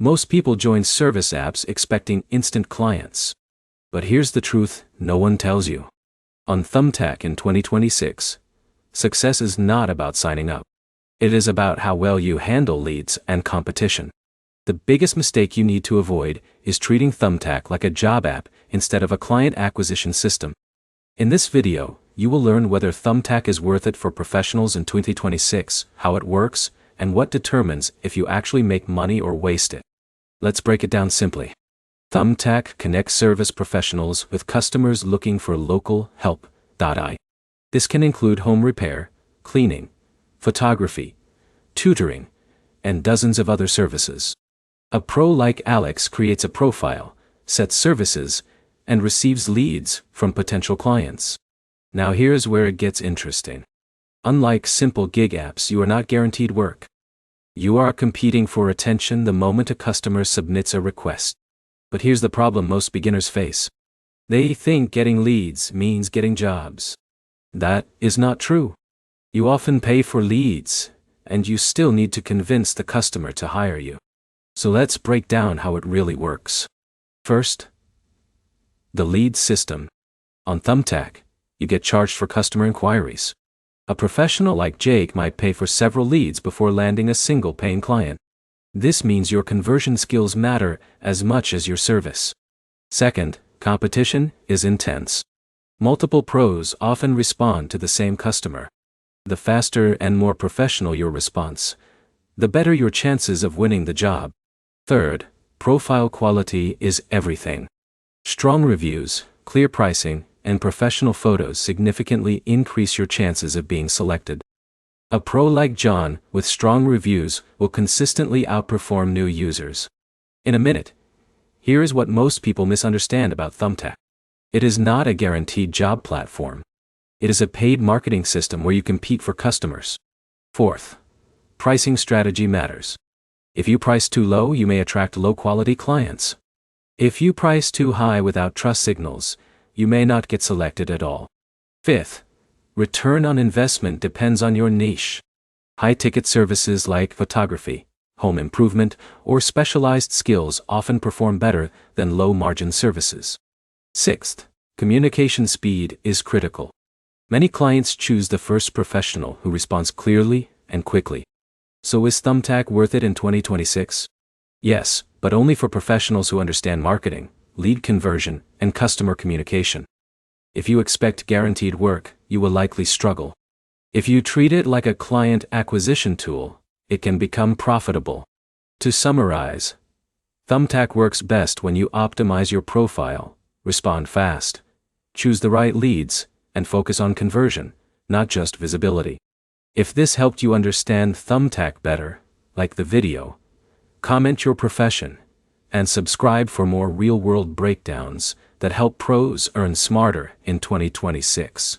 Most people join service apps expecting instant clients. But here's the truth no one tells you. On Thumbtack in 2026, success is not about signing up. It is about how well you handle leads and competition. The biggest mistake you need to avoid is treating Thumbtack like a job app instead of a client acquisition system. In this video, you will learn whether Thumbtack is worth it for professionals in 2026, how it works, and what determines if you actually make money or waste it. Let's break it down simply. Thumbtack connects service professionals with customers looking for local help. This can include home repair, cleaning, photography, tutoring, and dozens of other services. A pro like Alex creates a profile, sets services, and receives leads from potential clients. Now here's where it gets interesting. Unlike simple gig apps, you are not guaranteed work. You are competing for attention the moment a customer submits a request. But here's the problem most beginners face. They think getting leads means getting jobs. That is not true. You often pay for leads, and you still need to convince the customer to hire you. So let's break down how it really works. First, the lead system. On Thumbtack, you get charged for customer inquiries. A professional like Jake might pay for several leads before landing a single paying client. This means your conversion skills matter as much as your service. Second, competition is intense. Multiple pros often respond to the same customer. The faster and more professional your response, the better your chances of winning the job. Third, profile quality is everything. Strong reviews, clear pricing, and professional photos significantly increase your chances of being selected. A pro like John, with strong reviews, will consistently outperform new users. In a minute, here is what most people misunderstand about Thumbtack. It is not a guaranteed job platform. It is a paid marketing system where you compete for customers. Fourth, pricing strategy matters. If you price too low, you may attract low-quality clients. If you price too high without trust signals, you may not get selected at all. Fifth, return on investment depends on your niche. High-ticket services like photography, home improvement, or specialized skills often perform better than low-margin services. Sixth, communication speed is critical. Many clients choose the first professional who responds clearly and quickly. So is Thumbtack worth it in 2026? Yes, but only for professionals who understand marketing, lead conversion, and customer communication. If you expect guaranteed work, you will likely struggle. If you treat it like a client acquisition tool, it can become profitable. To summarize, Thumbtack works best when you optimize your profile, respond fast, choose the right leads, and focus on conversion, not just visibility. If this helped you understand Thumbtack better, like the video, comment your profession, and subscribe for more real-world breakdowns that help pros earn smarter in 2026.